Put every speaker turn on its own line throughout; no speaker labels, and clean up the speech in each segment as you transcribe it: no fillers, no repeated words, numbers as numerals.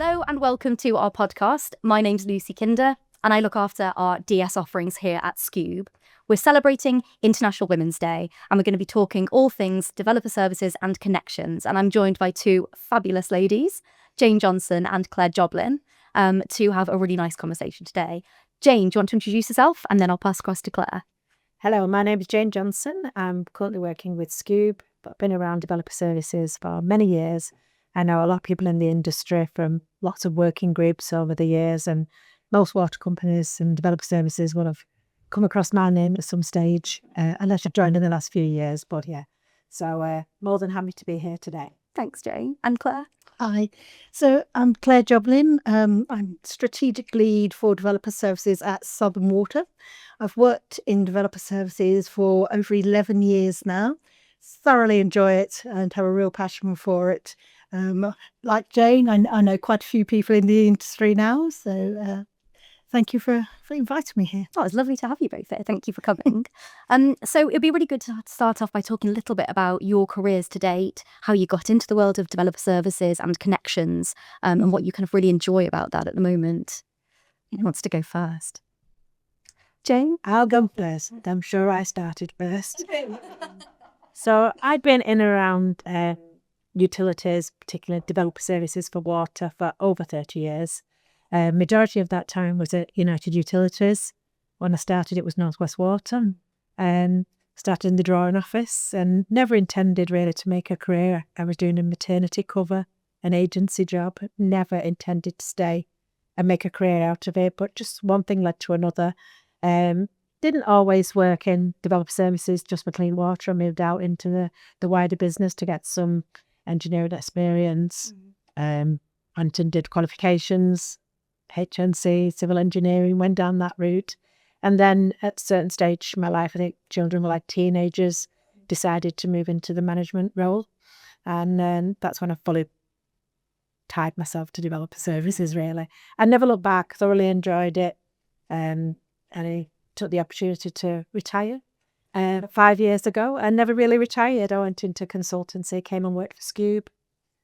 Hello and welcome to our podcast. My name's Lucy Kinder and I look after our DS offerings here at Skewb. We're celebrating International Women's Day and we're going to be talking all things developer services and connections. And I'm joined by two fabulous ladies, Jane Johnson and Claire Joblin, to have a really nice conversation today. Jane, do you want to introduce yourself? And then I'll pass across to Claire.
Hello, my name is Jane Johnson. I'm currently working with Skewb, but I've been around developer services for many years. I know a lot of people in the industry from lots of working groups over the years, and most water companies and developer services will have come across my name at some stage, unless you've joined in the last few years. But yeah, so more than happy to be here today.
Thanks, Jane. And Claire?
Hi, so I'm Claire Joblin. I'm strategic lead for developer services at Southern Water. I've worked in developer services for over 11 years now. Thoroughly enjoy it and have a real passion for it. Like Jane, I know quite a few people in the industry now, so thank you for inviting me here.
Oh, it's lovely to have you both here. Thank you for coming. So it'd be really good to start off by talking a little bit about your careers to date, how you got into the world of developer services and connections, and what you kind of really enjoy about that at the moment. Who wants to go first? Jane?
I'll go first. I'm sure I started first. So I'd been in and around utilities, particularly developer services for water, for over 30 years. Majority of that time was at United Utilities. When I started, it was North West Water. Started in the drawing office and never intended really to make a career. I was doing a maternity cover, an agency job, never intended to stay and make a career out of it, but just one thing led to another. Didn't always work in developer services, just for clean water. I moved out into the wider business to get some engineering experience. Went and did qualifications, HNC, civil engineering, went down that route. And then at a certain stage in my life, I think children were like teenagers, decided to move into the management role. And then that's when I fully tied myself to developer services, really. I never looked back, thoroughly enjoyed it. And I took the opportunity to retire 5 years ago and never really retired. I went into consultancy, came and worked for Skewb.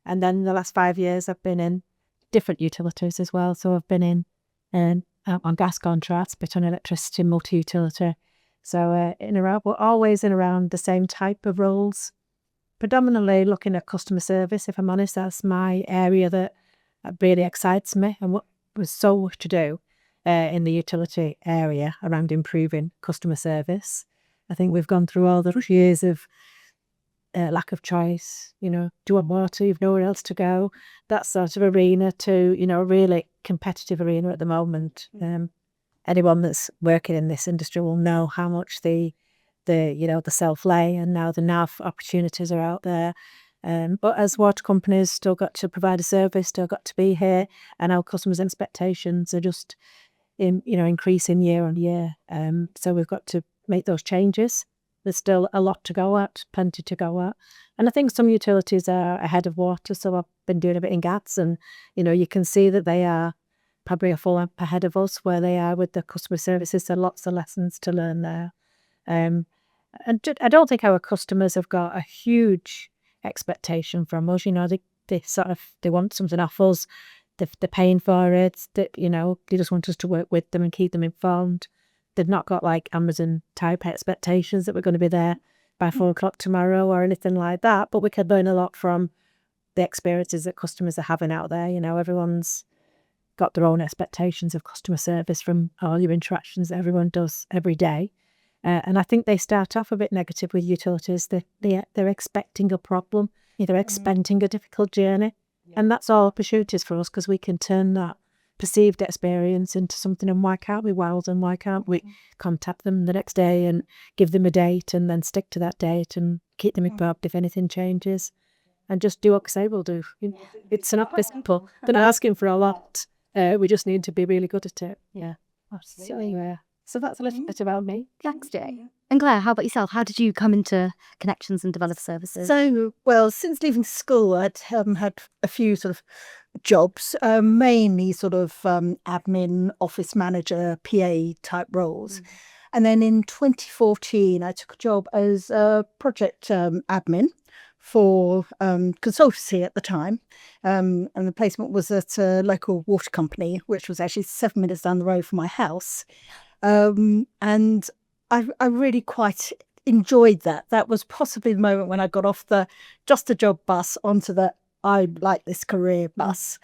And then the last 5 years I've been in different utilities as well. So I've been in on gas contracts, bit on electricity, multi-utility. So in around, we're always in around the same type of roles. Predominantly looking at customer service, if I'm honest. That's my area that really excites me and what was so much to do in the utility area around improving customer service. I think we've gone through all those years of lack of choice, do you want water, you've nowhere else to go, that sort of arena, to, a really competitive arena at the moment. Anyone that's working in this industry will know how much the self-lay and now the NAV opportunities are out there. But as water companies, still got to provide a service, still got to be here, and our customers' expectations are just increasing year on year. So we've got to make those changes. There's still a lot to go at, plenty to go at. And I think some utilities are ahead of water. So I've been doing a bit in GATS and, you can see that they are probably a full amp ahead of us where they are with the customer services. So lots of lessons to learn there. And I don't think our customers have got a huge expectation from us. They want something off us. They're paying for it. They just want us to work with them and keep them informed. They've not got like Amazon type expectations that we're going to be there by 4 o'clock tomorrow or anything like that. But we can learn a lot from the experiences that customers are having out there. Everyone's got their own expectations of customer service from all your interactions that everyone does every day. And I think they start off a bit negative with utilities. They're expecting a problem. They're expecting a difficult journey. And that's all opportunities for us because we can turn that perceived experience into something. And why can't we wowed and why can't we contact them the next day and give them a date and then stick to that date and keep them informed if anything changes and just do what we say we'll do. It's not this simple. They're not asking for a lot. We just need to be really good at it. Yeah. So that's a little bit about me.
Thanks, Jane. And Claire, how about yourself? How did you come into connections and developer services?
So, well, since leaving school, I'd had a few sort of jobs, mainly sort of admin, office manager, PA type roles. And then in 2014, I took a job as a project admin for consultancy at the time, and the placement was at a local water company, which was actually 7 minutes down the road from my house. And I really quite enjoyed that. That was possibly the moment when I got off the Just a Job bus onto the I like this career bus.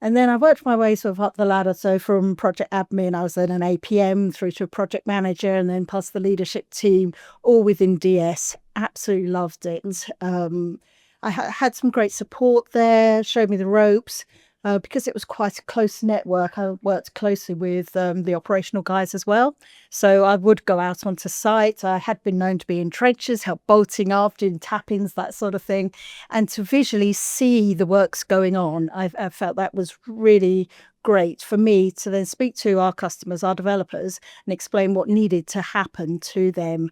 And then I worked my way sort of up the ladder. So from project admin, I was then an APM through to a project manager, and then past the leadership team, all within DS. Absolutely loved it. I had some great support there, showed me the ropes. Because it was quite a close network, I worked closely with the operational guys as well. So I would go out onto site. I had been known to be in trenches, help bolting up, doing tap-ins, that sort of thing. And to visually see the works going on, I felt that was really great for me to then speak to our customers, our developers, and explain what needed to happen to them.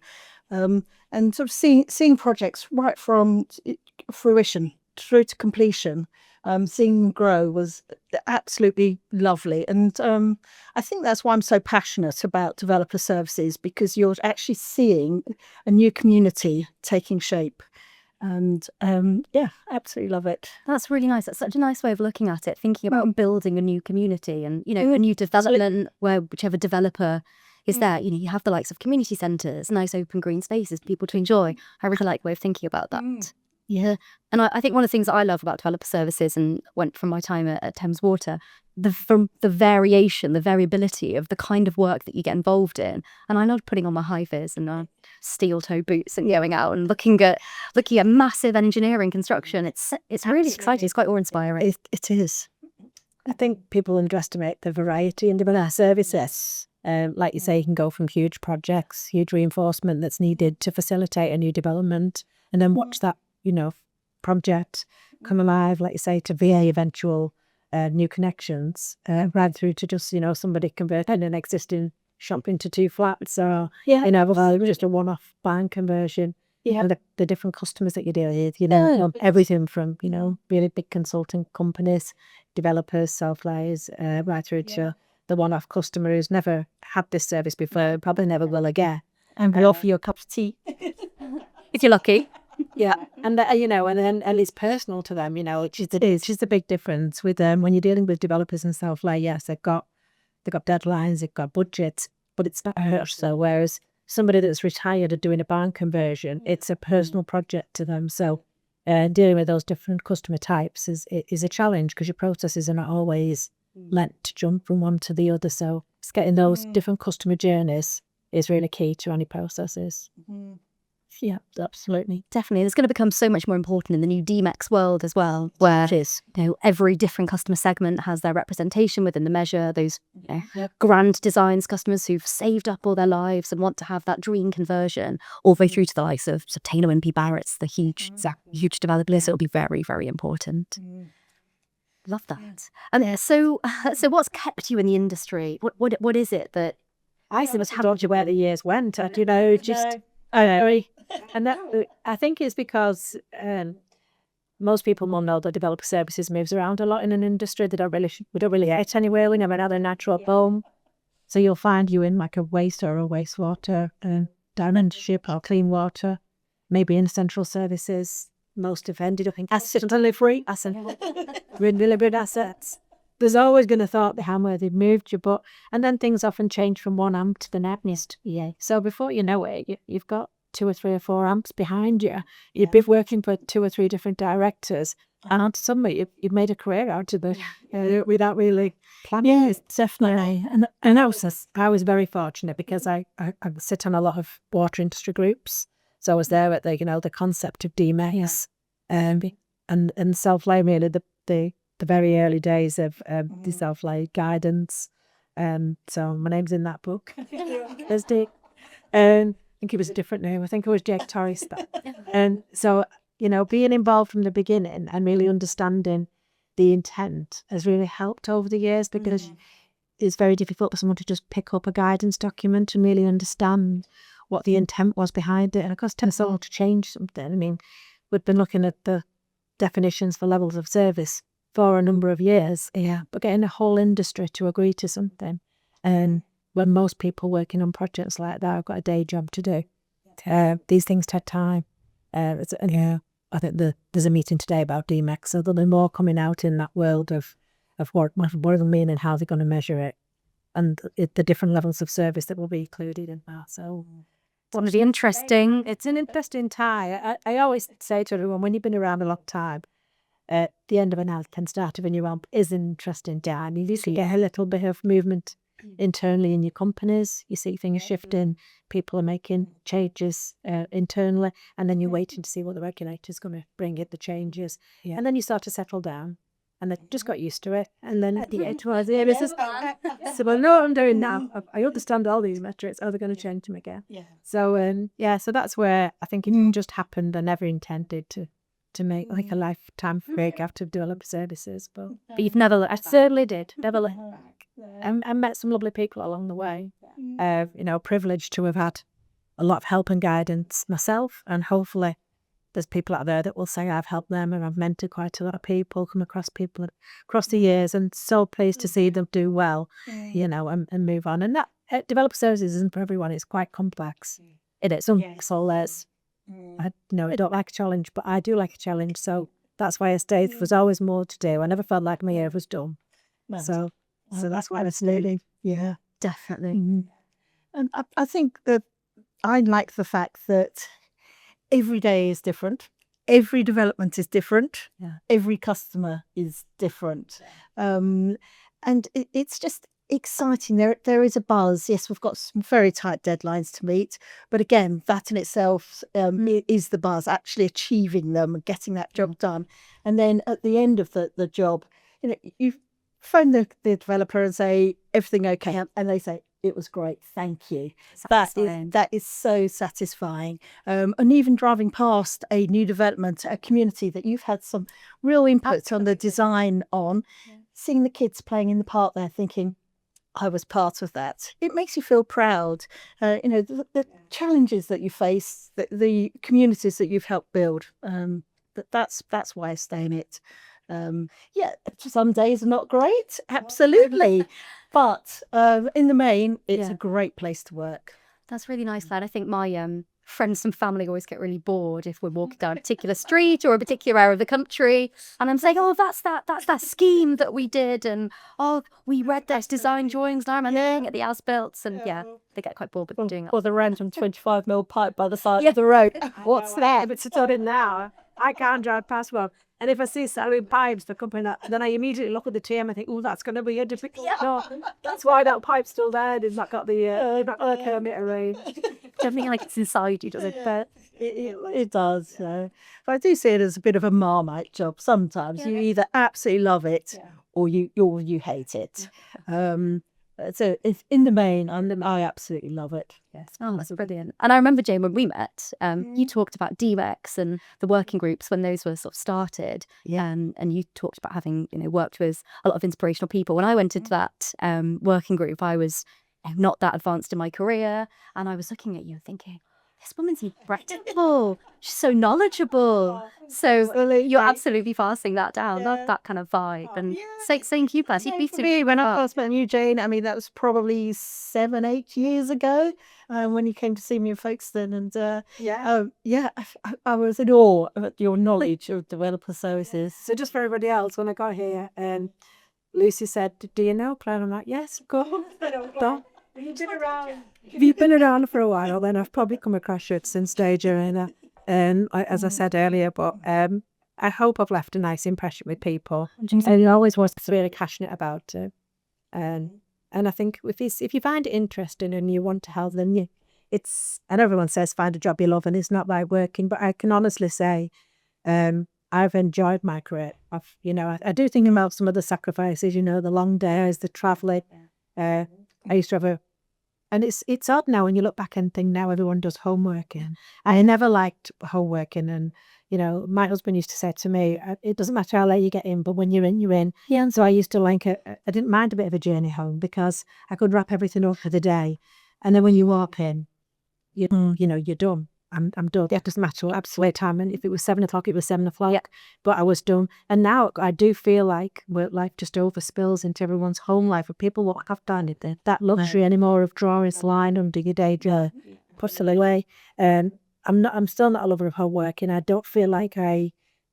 And sort of seeing projects right from fruition through to completion. Seeing them grow was absolutely lovely. And I think that's why I'm so passionate about developer services, because you're actually seeing a new community taking shape. And yeah, absolutely love it.
That's really nice. That's such a nice way of looking at it, thinking about building a new community and, a new development where whichever developer is there. You have the likes of community centres, nice open green spaces for people to enjoy. I really like the way of thinking about that. Yeah. And I think one of the things that I love about developer services, and went from my time at Thames Water, from the variation, the variability of the kind of work that you get involved in. And I love putting on my high vis and steel toe boots and going out and looking at massive engineering construction. It's really exciting. It's quite awe-inspiring.
It is.
I think people underestimate the variety in developer services. Like you say, you can go from huge projects, huge reinforcement that's needed to facilitate a new development, and then watch that project come alive, like you say, to VA eventual new connections, right through to just, somebody converting an existing shop into 2 flats, or, just a one-off buying conversion. And the different customers that you deal with, everything from, really big consulting companies, developers, self-layers, right through to the one-off customer who's never had this service before, probably never will again.
And we offer you a cup of tea.
If you're lucky.
Yeah, and and it's personal to them, which is just a big difference with when you're dealing with developers and self-lay. Yes, they've got deadlines, they've got budgets, but it's not hers. So whereas somebody that's retired and doing a barn conversion, it's a personal project to them. So dealing with those different customer types is a challenge, because your processes are not always meant to jump from one to the other. So it's getting those different customer journeys is really key to any processes. Yeah, absolutely.
Definitely. It's going to become so much more important in the new DMEX world as well, where
It is.
Every different customer segment has their representation within the measure. Those grand designs customers who've saved up all their lives and want to have that dream conversion, all the way through to the likes of Taylor and P. Barrett's, the huge developer list. It'll be very, very important. Love that. And so what's kept you in the industry? What is it that
I told you where the years went. I know. And that, I think, is because most people will know that developer services moves around a lot in an industry. We don't really hit anywhere. We never had a natural home. So you'll find you in like a waste or a wastewater, down in ship or clean water, maybe in central services. Most have ended up in asset delivery, delivered assets. There's always going to thought behind where they've moved you, and then things often change from one amp to the next. Yeah. So before you know it, you've got 2 or 3 or 4 amps behind you. You've been working for 2 or 3 different directors, and suddenly you've made a career out of it without really planning.
Yes, definitely. And
I was very fortunate because I sit on a lot of water industry groups. So I was there at the concept of DMEX, and self-lay, really the very early days of the self-lay guidance. So my name's in that book. There's Dick. I think it was a different name. I think it was Jake Torres. And so, being involved from the beginning and really understanding the intent has really helped over the years, because it's very difficult for someone to just pick up a guidance document and really understand what the intent was behind it. And of course, it takes so long to change something. I mean, we've been looking at the definitions for levels of service for a number of years, but getting a whole industry to agree to something, and when most people working on projects like that have got a day job to do, these things take time. I think there's a meeting today about DMEX, so there'll be more coming out in that world of what it'll mean and how they're going to measure it, and the different levels of service that will be included in that. So
It's interesting.
it's an interesting time. I always say to everyone, when you've been around a long time, the end of an ad and start of a new amp is an interesting time. You usually get a little bit of movement internally in your companies. You see things shifting, people are making changes internally, and then you're waiting to see what the regulator's going to bring it, the changes. And then you start to settle down, and they just got used to it. And then at the end, so I know what I'm doing now. I understand all these metrics. Oh, they're going to change them again. So, so that's where I think it just happened. I never intended to make like a lifetime break after developer services, but
you've never looked.
I certainly did. Never looked back. I met some lovely people along the way. Privileged to have had a lot of help and guidance myself, and hopefully there's people out there that will say I've helped them, and I've mentored quite a lot of people, come across people across the years, and so pleased to see them do well, and move on. And that developer services isn't for everyone. It's quite complex. It is. So there's I don't like a challenge, but I do like a challenge. So that's why I stayed. There was always more to do. I never felt like my year was done. So that's why I stayed.
Yeah,
Definitely.
and I think that I like the fact that every day is different. Every development is different. Every customer is different. And it's just exciting. There is a buzz. Yes, we've got some very tight deadlines to meet, but again, that in itself is the buzz, actually achieving them and getting that job done. And then at the end of the job, you phone the developer and say, everything okay? And they say, it was great, thank you. That is so satisfying. And even driving past a new development, a community that you've had some real input on the design on, seeing the kids playing in the park there, thinking, I was part of that. It makes you feel proud. The challenges that you face, the communities that you've helped build. That's why I stay in it. Some days are not great, absolutely, but in the main, it's a great place to work.
That's really nice, Claire. I think my friends and family always get really bored if we're walking down a particular street or a particular area of the country, and I'm saying, oh, that's that scheme that we did, and oh, we read those design drawings, and I remember looking at the as-built, and they get quite bored with doing it.
Or the random 25mm pipe by the side of the road. What's that?
If it's a ton in now, I can't drive past one. And if I see salary pipes, the company, then I immediately look at the TM and think, oh, that's going to be a difficult. No, that's why that pipe's still there. It's not got the permit array.
Something like it's inside you, does it? But
it does. But I do see it as a bit of a Marmite job. Sometimes you either absolutely love it or you hate it. So if in the main, I absolutely love it. Yes.
Oh, that's brilliant. And I remember, Jane, when we met, you talked about DREX and the working groups when those were sort of started. And you talked about having, worked with a lot of inspirational people. When I went into that working group, I was not that advanced in my career. And I was looking at you thinking, this woman's incredible. She's so knowledgeable. So you're absolutely passing that down, that kind of vibe. And same to you, Claire.
When I first met you, Jane, that was probably 7-8 years ago when you came to see me in Folkestone. And I was in awe at your knowledge of developer services.
So just for everybody else, when I got here, Lucy said, do you know Claire? I'm like, yes, of course. If you've been around for a while, then I've probably come across you at some stage, Arena. As I said earlier, but I hope I've left a nice impression with people. And I always was really passionate about it. And I think if you find it interesting and you want to help, then and everyone says find a job you love, and it's not like working, but I can honestly say I've enjoyed my career. I do think about some of the sacrifices, the long days, the travelling. I used to have and it's odd now when you look back and think now everyone does homework, and I never liked homeworking. And my husband used to say to me, it doesn't matter how late you get in, but when you're in, you're in. And so I used to I didn't mind a bit of a journey home because I could wrap everything up for the day, and then when you walk in, you're done. I'm done. It doesn't matter absolute time. And if it was 7 o'clock, it was 7 o'clock. But I was done. And now I do feel like work life just overspills into everyone's home life. Where people won't have that luxury anymore of drawing a line under your day job, put it away. And I'm still not a lover of home working. I don't feel like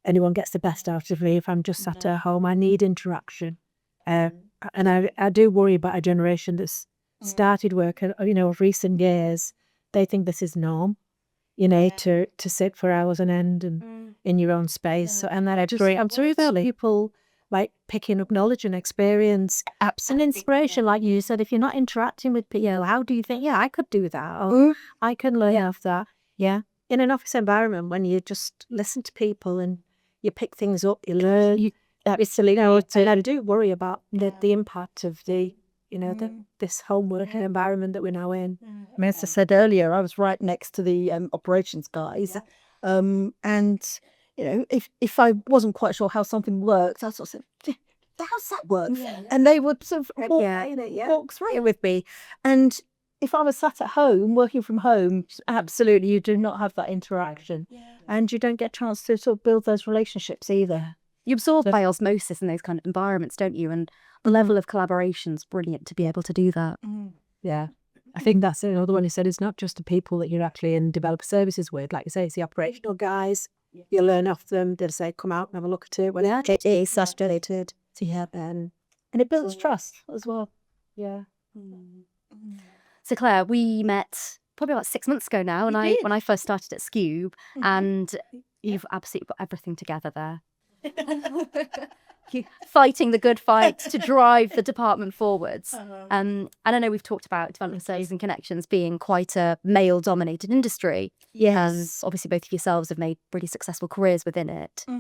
anyone gets the best out of me if I'm just sat at home. I need interaction. And I do worry about a generation that's started work, of recent years. They think this is norm, to sit for hours on end and in your own space. So, and then I'm sorry about people like picking up knowledge and experience and inspiration. Like you said, if you're not interacting with people, how do you think, yeah, I could do that? Or I can learn off that. Yeah. In an office environment, when you just listen to people and you pick things up, you learn. I do worry about the impact of this homework environment that we're now in.
I mean, as I said earlier, I was right next to the operations guys, and if I wasn't quite sure how something worked, I sort of said, "How's that work?" And they would sort of walk through it with me. And if I was sat at home working from home, absolutely, you do not have that interaction, and you don't get a chance to sort of build those relationships either.
You absorb by osmosis in those kind of environments, don't you? And the level of collaboration's brilliant to be able to do that.
Yeah. I think that's another one you said. It's not just the people that you're actually in developer services with. Like you say, it's the operational guys. You learn off them. They'll say, come out and have a look at it. Well, it is saturated. And it builds trust as well. Yeah.
So Claire, we met probably about 6 months ago now when I first started at Skewb, and you've absolutely put everything together there. Fighting the good fight to drive the department forwards. And I know we've talked about development services and connections being quite a male-dominated industry. Yes. Obviously, both of yourselves have made really successful careers within it. Do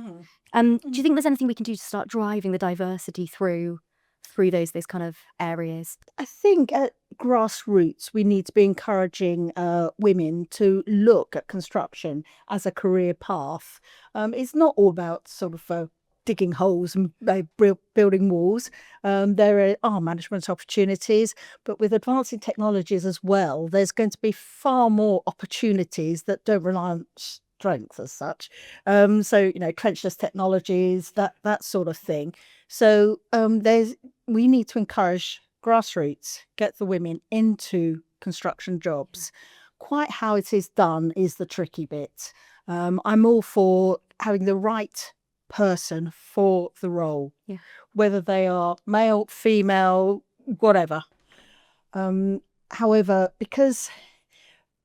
you think there's anything we can do to start driving the diversity through those kind of areas?
I think at grassroots, we need to be encouraging women to look at construction as a career path. It's not all about sort of digging holes and building walls. There are management opportunities, but with advancing technologies as well, there's going to be far more opportunities that don't rely on strength as such. So, trenchless technologies, that sort of thing. So we need to encourage grassroots, get the women into construction jobs. Quite how it is done is the tricky bit. I'm all for having the right person for the role, whether they are male, female, whatever. However, because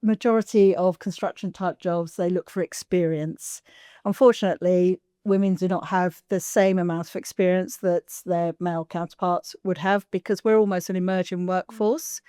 majority of construction type jobs, they look for experience. Unfortunately, women do not have the same amount of experience that their male counterparts would have, because we're almost an emerging workforce.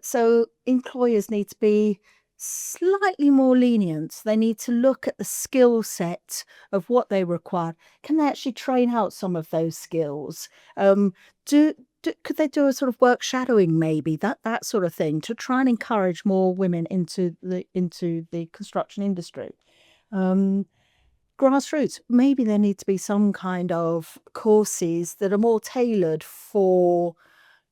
So employers need to be slightly more lenient. They need to look at the skill set of what they require. Can they actually train out some of those skills? Could they do a sort of work shadowing, maybe that sort of thing, to try and encourage more women into the construction industry? Grassroots, maybe there need to be some kind of courses that are more tailored for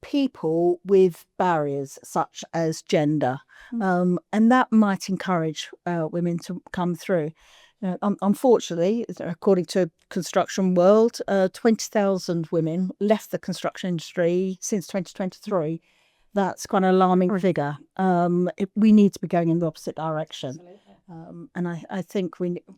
people with barriers such as gender, and that might encourage women to come through. Unfortunately, according to Construction World, 20,000 women left the construction industry since 2023. That's quite an alarming figure. We need to be going in the opposite direction. And I think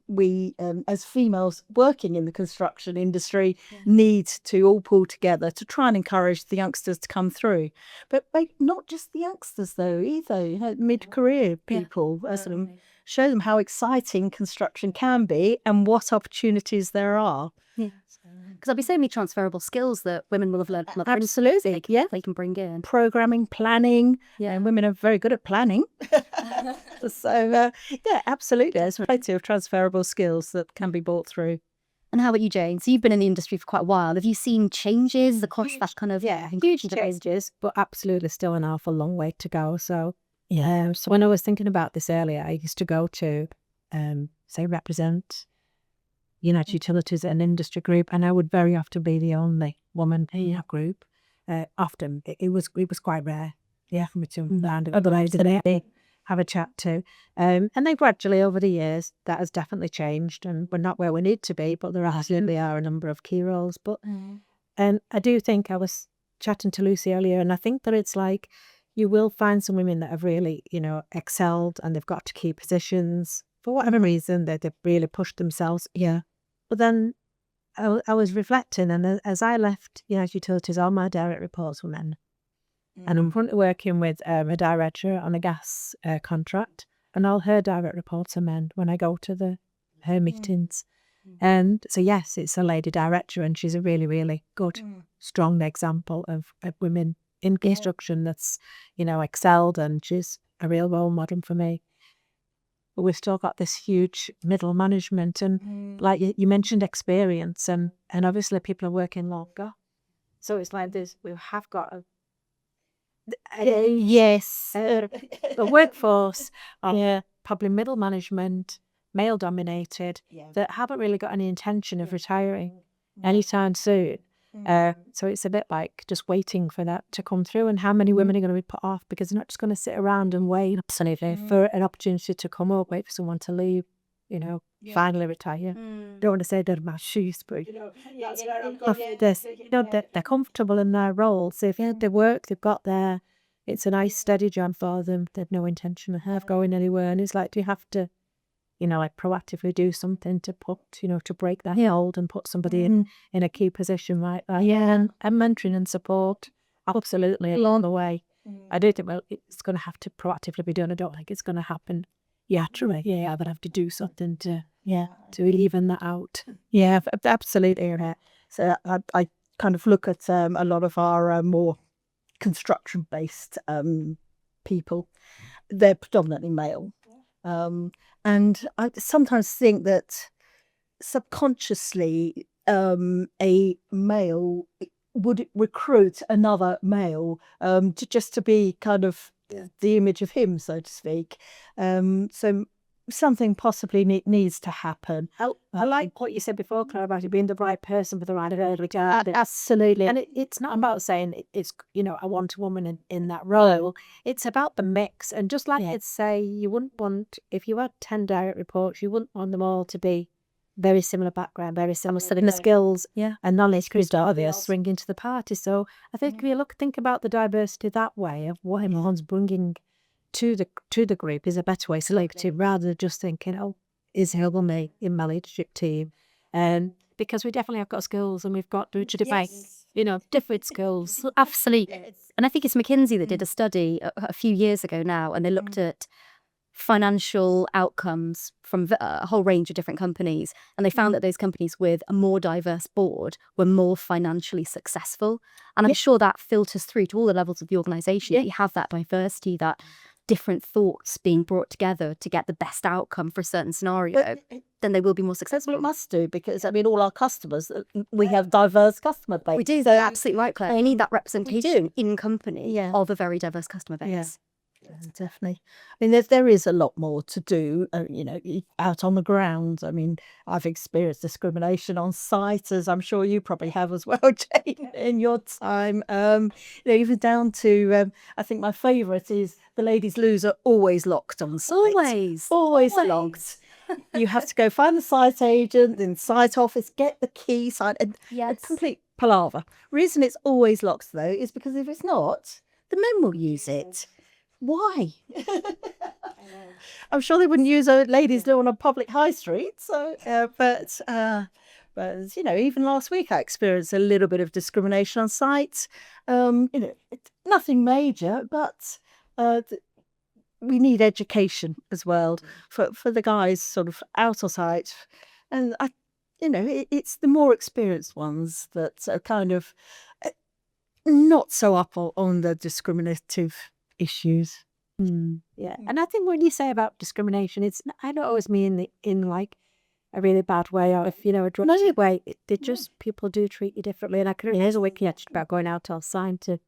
we as females working in the construction industry need to all pull together to try and encourage the youngsters to come through. But not just the youngsters though either, mid-career people, show them how exciting construction can be and what opportunities there are.
Because there'll be so many transferable skills that women will have learned from other
Absolutely,
they can bring in.
Programming, planning, and women are very good at planning. So, absolutely. There's plenty of transferable skills that can be brought through.
And how about you, Jane? So you've been in the industry for quite a while. Have you seen changes across that kind of...
huge changes, but absolutely still an awful long way to go. So, so when I was thinking about this earlier, I used to go to, represent United Utilities, an industry group, and I would very often be the only woman in that group. Often it was quite rare, for me to land otherwise today have a chat to. And then gradually over the years that has definitely changed, and we're not where we need to be, but there absolutely are a number of key roles. But and I do think I was chatting to Lucy earlier, and I think that it's like you will find some women that have really, excelled, and they've got to key positions for whatever reason, that they've really pushed themselves.
Yeah.
But then I was reflecting, and as I left utilities, all my direct reports were men. And I'm currently working with a director on a gas contract, and all her direct reports are men when I go to her meetings. And so, yes, it's a lady director, and she's a really, really good, strong example of women in construction that's, excelled, and she's a real role model for me. But we've still got this huge middle management, and like you mentioned, experience, and obviously people are working longer. So it's like this, we have got the workforce of probably middle management, male dominated, that haven't really got any intention of retiring anytime soon. So it's a bit like just waiting for that to come through, and how many women are going to be put off because they're not just going to sit around and wait for an opportunity to come up, wait for someone to leave, finally retire. Don't want to say they're my shoes, but they're comfortable in their roles. So if they work, they've got there. It's a nice steady job for them. They've no intention of going anywhere, and it's like, do you have to proactively do something to put, to break that hold and put somebody in a key position like that. And mentoring and support, absolutely, along the way. I do think, well, it's going to have to proactively be done. I don't think it's going to happen naturally. I would have to do something to even that out.
Yeah, absolutely. So I kind of look at a lot of our more construction-based people. They're predominantly male. And I sometimes think that subconsciously a male would recruit another male to be kind of the image of him, so to speak. So something possibly needs to happen.
I like what you said before, Claire, about it being the right person for the right regard.
Absolutely.
And it's not about saying it's, I want a woman in that role. It's about the mix. And just like you'd say, you wouldn't want, if you had 10 direct reports, you wouldn't want them all to be very similar background, very similar skills and knowledge bringing to the party. So I think if you think about the diversity that way of what everyone's bringing to the group is a better way to look at it, rather than just thinking, is he or me in my leadership team? Because we definitely have got skills, and we've got different skills.
Absolutely. And I think it's McKinsey that did a study a few years ago now, and they looked at financial outcomes from a whole range of different companies, and they found that those companies with a more diverse board were more financially successful. And I'm sure that filters through to all the levels of the organisation. You have that diversity, that different thoughts being brought together to get the best outcome for a certain scenario, then they will be more successful.
It must do, because all our customers, we have diverse customer base.
We do. So absolutely right, Claire. They need that representation in company of a very diverse customer base.
Yeah, definitely. I mean, there is a lot more to do, out on the ground. I mean, I've experienced discrimination on site, as I'm sure you probably have as well, Jane, in your time. Even down to, I think my favourite is the ladies' loos are always locked on site. Always locked. You have to go find the site agent in site office, get the key, sign, and a complete palaver. Reason it's always locked, though, is because if it's not, the men will use it. Why? I'm sure they wouldn't use a ladies' loo on a public high street. So, but even last week I experienced a little bit of discrimination on site. Nothing major, but we need education as well for the guys sort of out of sight, and it's the more experienced ones that are kind of not so up on the discriminative issues.
And I think when you say about discrimination, I don't always mean in like a really bad way, or if a drug way. They just, people do treat you differently. And here's a wiki actually about going out all signed to.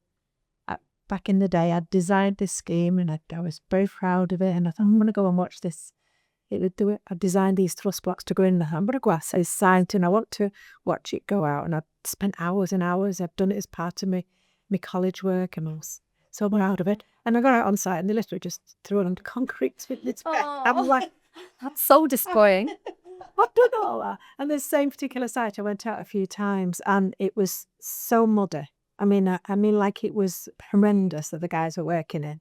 Back in the day, I designed this scheme, and I was very proud of it. And I thought, I'm going to go and watch this. It would do it. I designed these thrust blocks to go in the hamburger glass. I signed, and I want to watch it go out. And I spent hours and hours. I've done it as part of my college work, and I was so proud of it. And I got out on site, and they literally just threw it onto concrete with its back. I was like,
that's so disappointing.
I've done all that. And the same particular site, I went out a few times, and it was so muddy. I mean, like it was horrendous that the guys were working in,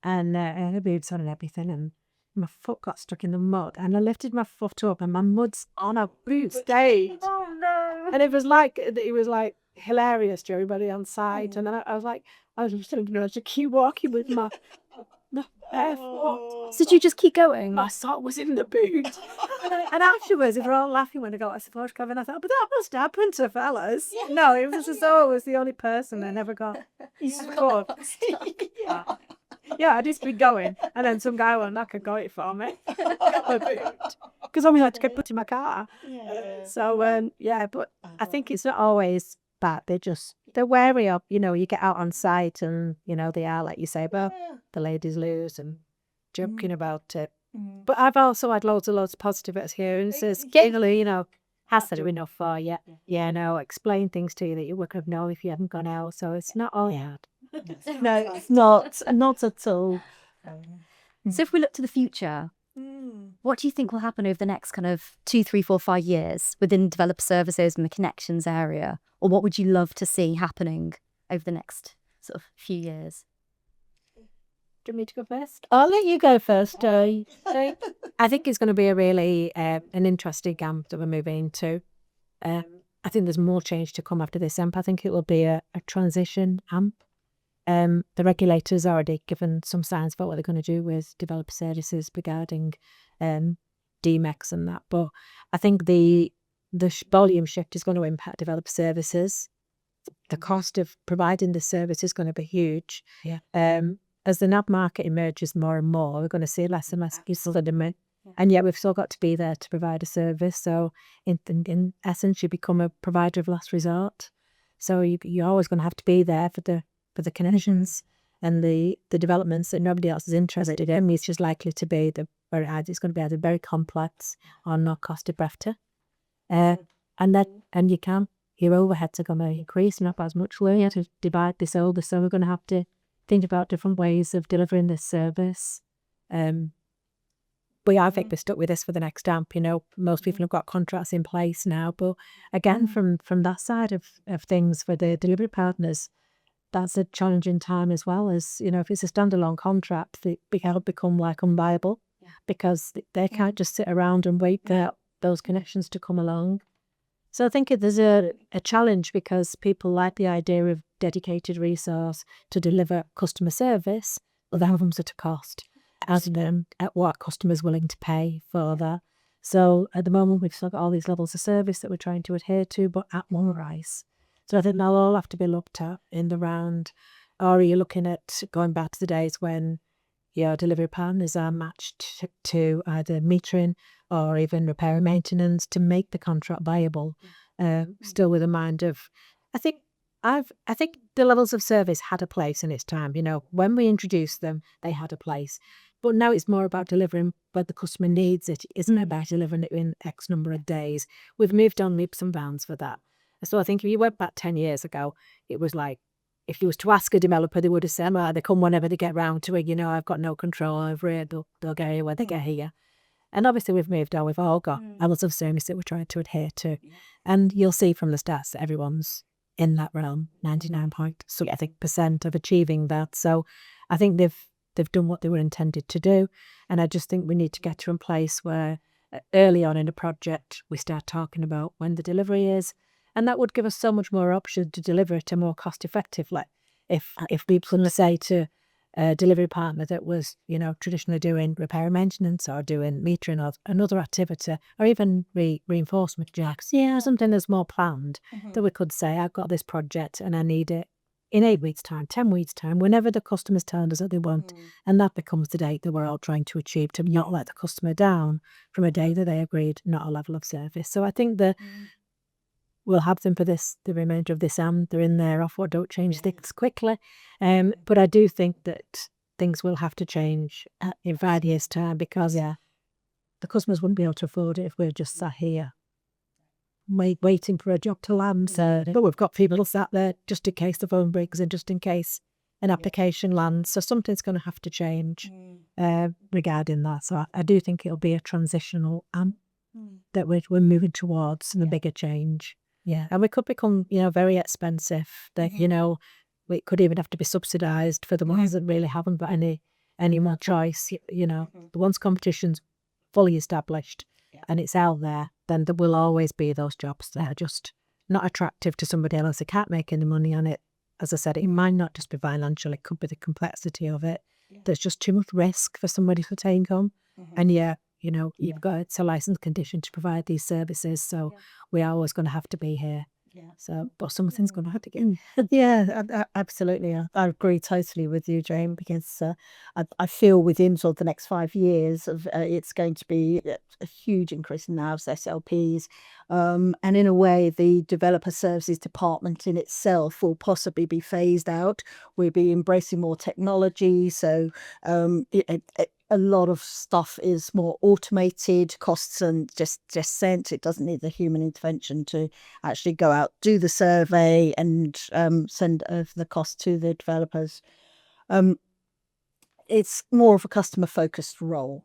and boots on and everything, and my foot got stuck in the mud, and I lifted my foot up, and my mud's on a boot stayed.
Oh no!
And it was like hilarious to everybody on site, and I was like, I was just going to keep walking with my bare foot.
So did you just keep going?
My sock was in the boot. And afterwards, they were all laughing when I got a photograph, and I thought, but that must happen to fellas. No, it was as though I was the only person that never got caught. Yeah, I'd just be going, and then some guy will knock and got it for me. Because I had to get put in my car. So, but I think it's not always bad. They're wary of, you get out on site and, they are, like you say, about the ladies lose and joking about it. But I've also had loads of positive experiences. Generally, has to do enough for you. Explain things to you that you wouldn't have known if you hadn't gone out. So it's not all hard.
No, it's not at all.
So if we look to the future, what do you think will happen over the next kind of 2, 3, 4, 5 years within developer services and the connections area? Or what would you love to see happening over the next sort of few years?
Do you want me to go first?
I'll let you go first, Joey.
I think it's going to be a really an interesting AMP that we're moving into. I think there's more change to come after this AMP. I think it will be a transition AMP. The regulators already given some signs about what they're going to do with developer services regarding DMEX and that. But I think the volume shift is going to impact developer services. The cost of providing the service is going to be huge. As the NAB market emerges more and more, we're going to see less and less demand. And yet we've still got to be there to provide a service. So in essence, you become a provider of last resort. So you're always going to have to be there for the connections and the developments that nobody else is interested in. It's just likely to be it's going to be either very complex or not cost effective. And your overheads are going to increase, not as much. We have to divide this over, so we're going to have to think about different ways of delivering this service. I think we're stuck with this for the next AMP. Most people have got contracts in place now, but again, from that side of things for the delivery partners, that's a challenging time as well. As if it's a standalone contract, it can become like unviable because they can't just sit around and wait for those connections to come along. So I think there's a challenge because people like the idea of dedicated resource to deliver customer service, but that comes at a cost, as in at what customers willing to pay for that. So at the moment, we've still got all these levels of service that we're trying to adhere to, but at one price. So I think they'll all have to be looked at in the round. Or are you looking at going back to the days when your delivery partners are matched to either metering or even repair and maintenance to make the contract viable? Still with a mind of, I think the levels of service had a place in its time. When we introduced them, they had a place. But now it's more about delivering when the customer needs it. It isn't about delivering it in X number of days. We've moved on leaps and bounds for that. So I think if you went back 10 years ago, it was like, if you was to ask a developer, they would have said, they come whenever they get round to it. I've got no control over it. They'll get here when they get here. And obviously we've moved on. We've all got levels of service that we're trying to adhere to. And you'll see from the stats that everyone's in that realm, 99% of achieving that. So I think they've done what they were intended to do. And I just think we need to get to a place where early on in the project, we start talking about when the delivery is. And that would give us so much more option to deliver it more cost effectively. If we couldn't say to a delivery partner that was, traditionally doing repair and maintenance or doing metering or another activity or even reinforcement jacks, something that's more planned, that we could say, I've got this project and I need it in 8 weeks' time, 10 weeks' time, whenever the customer's telling us that they want. And that becomes the date that we're all trying to achieve, to not let the customer down from a day that they agreed, not a level of service. So I think that we'll have them for the remainder of this AMP. They're in there, off what, don't change things quickly. But I do think that things will have to change in 5 years' time because, the customers wouldn't be able to afford it if we're just sat here waiting for a job to land. But we've got people sat there just in case the phone breaks and just in case an application lands. So something's going to have to change regarding that. So I do think it'll be a transitional AMP that we're moving towards and a bigger change. Yeah, and we could become, very expensive. That we could even have to be subsidised for the ones that really haven't got any more choice. The ones competition's fully established and it's out there, then there will always be those jobs that are just not attractive to somebody else. They can't make any money on it. As I said, it might not just be financial; it could be the complexity of it. There's just too much risk for somebody to take on, and you've got it's a licensed condition to provide these services, so we are always going to have to be here. So, but something's going to have to get.
Absolutely. I agree totally with you, Jane, because I feel within sort of the next 5 years it's going to be a huge increase in NAVs, SLPs, and in a way the developer services department in itself will possibly be phased out. We'll be embracing more technology, so a lot of stuff is more automated, costs and just sent. It doesn't need the human intervention to actually go out, do the survey and send over the cost to the developers. It's more of a customer focused role.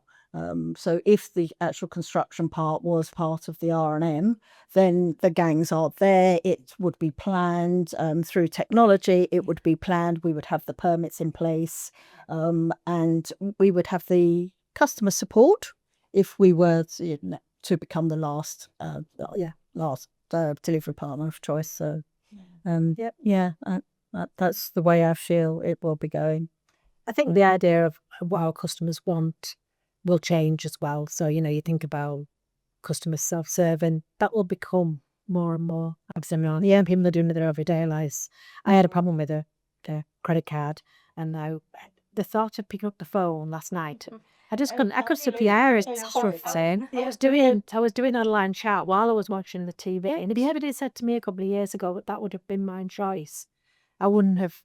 So if the actual construction part was part of the R&M, then the gangs are there. It would be planned through technology. It would be planned. We would have the permits in place, and we would have the customer support if we were to become the last delivery partner of choice. So, that's the way I feel it will be going.
I think the idea of what our customers want will change as well. So, you think about customers self-serving, that will become more and more. People are doing it in their everyday lives. I had a problem with their credit card, and now the thought of picking up the phone last night, I could sit the iris saying I was doing online chat while I was watching the TV. And if you ever said to me a couple of years ago that would have been my choice, I wouldn't have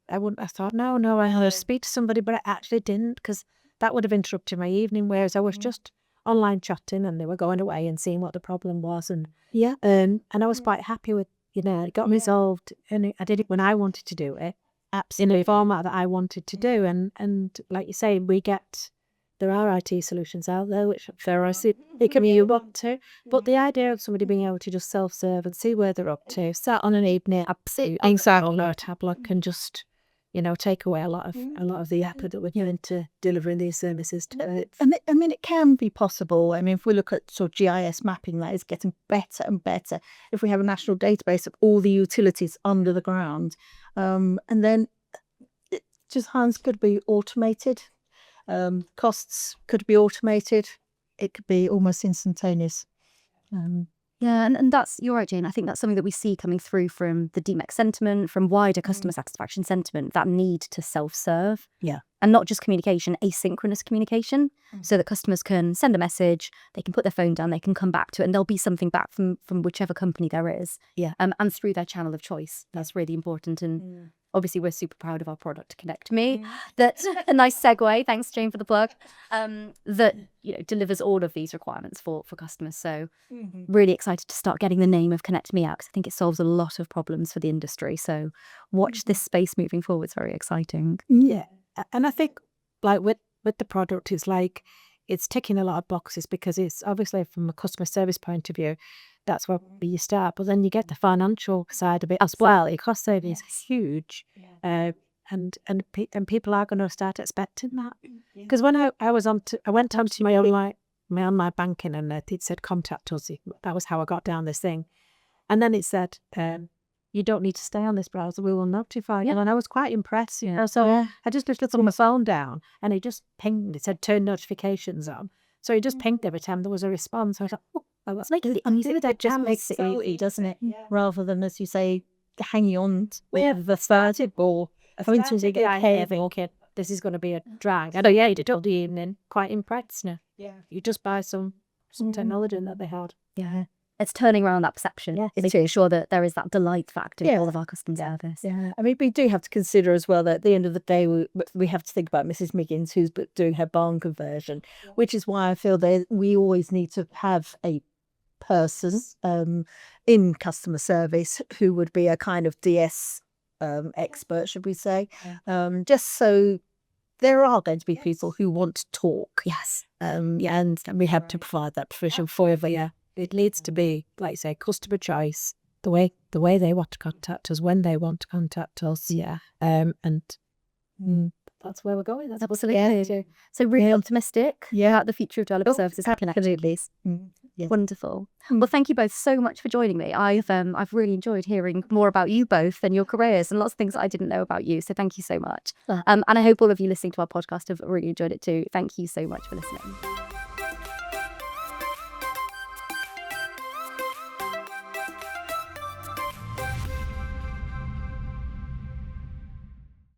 thought, no, I had to speak to somebody, but I actually didn't, because that would have interrupted my evening, whereas I was just online chatting and they were going away and seeing what the problem was. And I was quite happy with, it got resolved, and I did it when I wanted to do it, in a format that I wanted to do. And like you say, there are IT solutions out there, which it can be you want to, but the idea of somebody being able to just self-serve and see where they're up to, sat on an evening, on a tablet, can just take away a lot of the effort that we're doing to delivering these services to it.
And it can be possible. If we look at sort of GIS mapping, that is getting better and better. If we have a national database of all the utilities under the ground, and then designs could be automated, costs could be automated. It could be almost instantaneous.
And you're right, Jane. I think that's something that we see coming through from the DMEC sentiment, from wider customer satisfaction sentiment, that need to self-serve.
Yeah.
And not just communication, asynchronous communication, so that customers can send a message, they can put their phone down, they can come back to it, and there'll be something back from whichever company there is.
Yeah.
And through their channel of choice. That's really important. And obviously, we're super proud of our product, ConnectMe. That's a nice segue. Thanks, Jane, for the plug. That delivers all of these requirements for customers. So really excited to start getting the name of ConnectMe out, because I think it solves a lot of problems for the industry. So watch this space moving forward. It's very exciting.
Yeah, and I think with the product, it's ticking a lot of boxes, because it's obviously from a customer service point of view, that's where you start. But then you get the financial side of it as well. It cost savings is huge, and people are going to start expecting that. Because when I went onto my online banking, and it said contact us. That was how I got down this thing, and then it said, you don't need to stay on this browser, we will notify you. And I was quite impressed, So I just lifted my phone down, and it just pinged. It said turn notifications on, so it just pinged every time there was a response. I was like,
it's like it just makes it easy, doesn't it? Yeah. Rather than, as you say, hanging on with the started or having to get
okay, this is going to be a drag. I know, you did all the evening. Quite impressed now.
Yeah.
You just buy some technology that they had.
Yeah. It's turning around that perception, making sure that there is that delight factor in all of our customer service.
Yeah, we do have to consider as well that at the end of the day, we have to think about Mrs. Miggins, who's doing her barn conversion, which is why I feel that we always need to have a person in customer service who would be a kind of DS expert, should we say, just so there are going to be people who want to talk.
Yes.
And we have to provide that provision for everyone.
It needs to be, like you say, customer choice, the way they want to contact us, when they want to contact us.
Yeah.
That's where we're going. That's
Absolutely. So really optimistic about the future of developer services.
Absolutely.
Wonderful. Well, thank you both so much for joining me. I've really enjoyed hearing more about you both and your careers and lots of things that I didn't know about you. So thank you so much. And I hope all of you listening to our podcast have really enjoyed it too. Thank you so much for listening.